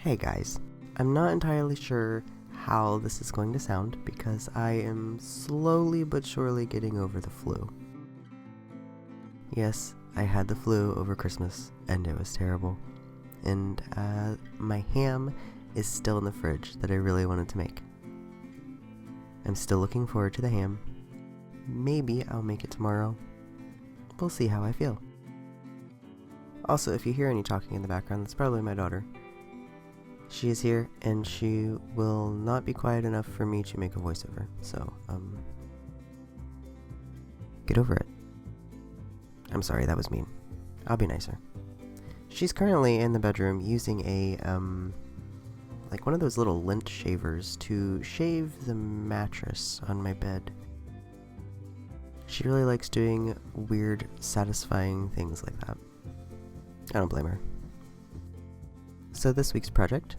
Hey guys, I'm not entirely sure how this is going to sound because I am slowly but surely getting over the flu. Yes, I had the flu over Christmas and it was terrible. And my ham is still in the fridge that I really wanted to make. I'm still looking forward to the ham. Maybe I'll make it tomorrow. We'll see how I feel. Also, if you hear any talking in the background, that's probably my daughter. She is here, and she will not be quiet enough for me to make a voiceover, so, get over it. I'm sorry, that was mean. I'll be nicer. She's currently in the bedroom using a, like one of those little lint shavers to shave the mattress on my bed. She really likes doing weird, satisfying things like that. I don't blame her. So this week's project,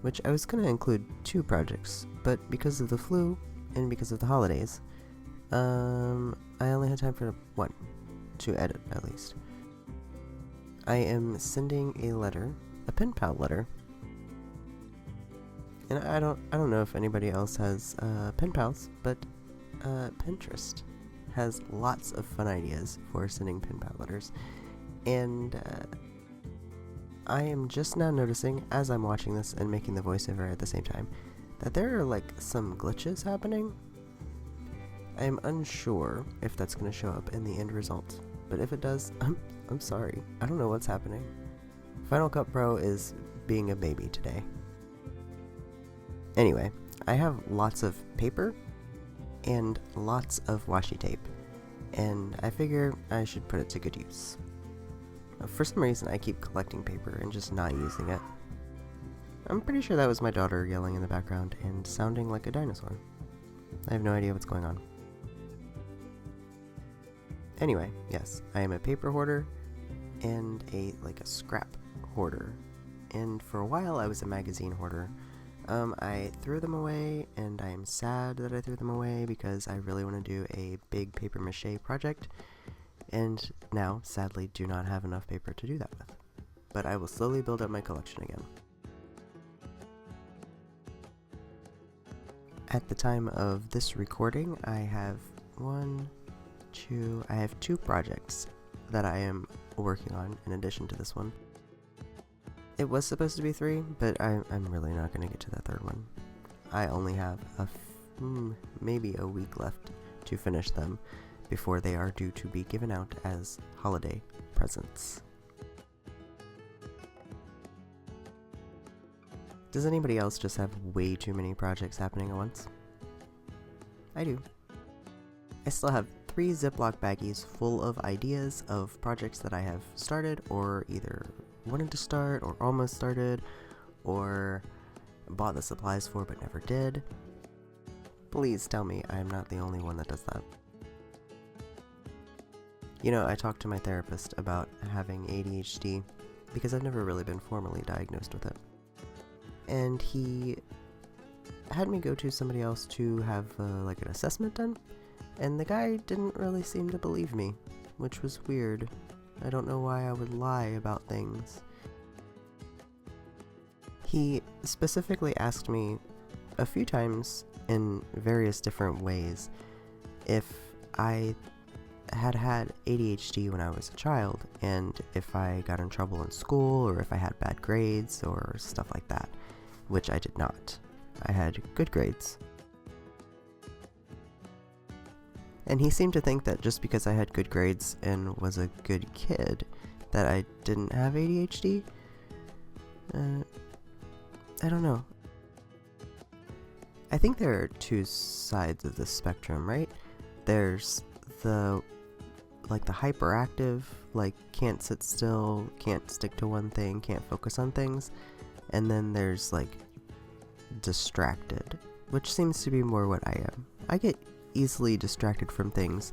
which I was going to include 2 projects, but because of the flu and because of the holidays, I only had time for 1, to edit at least. I am sending a letter, a Penpal letter, and I don't know if anybody else has pen pals, but Pinterest has lots of fun ideas for sending Penpal letters, and I am just now noticing, as I'm watching this and making the voiceover at the same time, that there are like some glitches happening. I am unsure if that's going to show up in the end result, but if it does, I'm sorry. I don't know what's happening. Final Cut Pro is being a baby today. Anyway, I have lots of paper and lots of washi tape, and I figure I should put it to good use. For some reason, I keep collecting paper and just not using it. I'm pretty sure that was my daughter yelling in the background and sounding like a dinosaur. I have no idea what's going on. Anyway, yes, I am a paper hoarder and a scrap hoarder. And for a while, I was a magazine hoarder. I threw them away, and I am sad that I threw them away because I really want to do a big paper mache project. And now, sadly, do not have enough paper to do that with. But I will slowly build up my collection again. At the time of this recording, I have 2 projects that I am working on in addition to this one. It was supposed to be 3, but I'm really not going to get to that 3rd one. I only have maybe a week left to finish them before they are due to be given out as holiday presents. Does anybody else just have way too many projects happening at once? I do. I still have 3 Ziploc baggies full of ideas of projects that I have started or either wanted to start or almost started or bought the supplies for but never did. Please tell me I am not the only one that does that. You know, I talked to my therapist about having ADHD because I've never really been formally diagnosed with it. And he had me go to somebody else to have an assessment done, and the guy didn't really seem to believe me, which was weird. I don't know why I would lie about things. He specifically asked me a few times in various different ways if I had ADHD when I was a child, and if I got in trouble in school, or if I had bad grades, or stuff like that, which I did not. I had good grades. And he seemed to think that just because I had good grades and was a good kid, that I didn't have ADHD. I don't know. I think there are 2 sides of the spectrum, right? There's the hyperactive, can't sit still, can't stick to one thing, can't focus on things. And then there's distracted, which seems to be more what I am. I get easily distracted from things,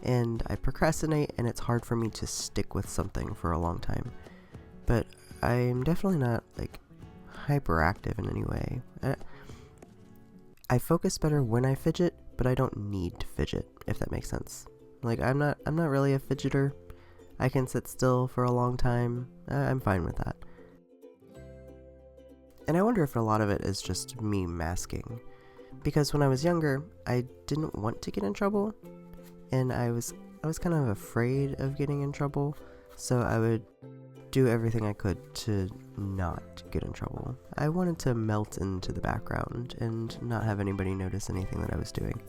and I procrastinate, and it's hard for me to stick with something for a long time. But I'm definitely not hyperactive in any way. I focus better when I fidget, but I don't need to fidget, if that makes sense. I'm not really a fidgeter. I can sit still for a long time. I'm fine with that. And I wonder if a lot of it is just me masking. Because when I was younger, I didn't want to get in trouble, and I was kind of afraid of getting in trouble, so I would do everything I could to not get in trouble. I wanted to melt into the background and not have anybody notice anything that I was doing.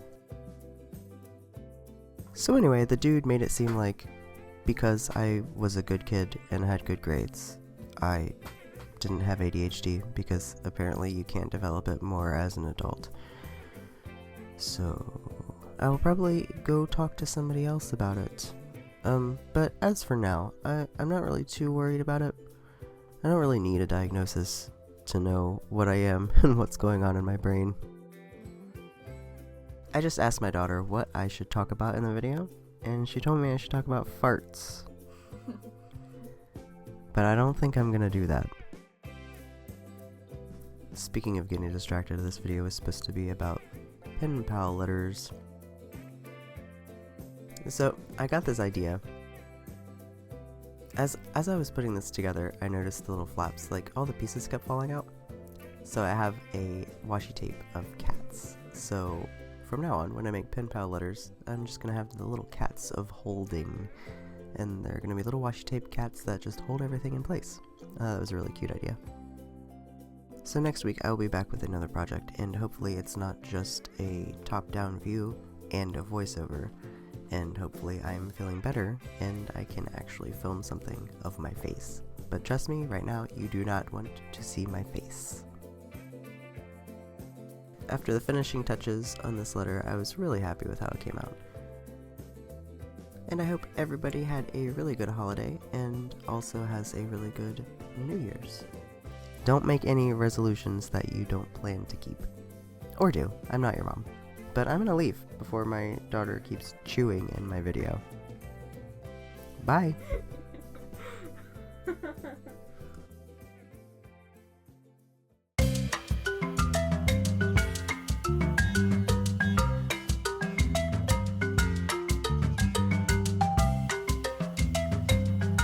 So anyway, the dude made it seem like because I was a good kid and had good grades, I didn't have ADHD, because apparently you can't develop it more as an adult. So I will probably go talk to somebody else about it. But as for now, I'm not really too worried about it. I don't really need a diagnosis to know what I am and what's going on in my brain. I just asked my daughter what I should talk about in the video, and she told me I should talk about farts. But I don't think I'm gonna do that. Speaking of getting distracted, this video is supposed to be about Penpal letters. So, I got this idea. As I was putting this together, I noticed the little flaps, like all the pieces kept falling out. So I have a washi tape of cats. So from now on, when I make Penpal letters, I'm just gonna have the little cats of holding. And they're gonna be little washi tape cats that just hold everything in place. That was a really cute idea. So next week I will be back with another project, and hopefully it's not just a top-down view and a voiceover. And hopefully I'm feeling better and I can actually film something of my face. But trust me, right now you do not want to see my face. After the finishing touches on this letter, I was really happy with how it came out. And I hope everybody had a really good holiday and also has a really good New Year's. Don't make any resolutions that you don't plan to keep. Or do. I'm not your mom. But I'm gonna leave before my daughter keeps chewing in my video. Bye!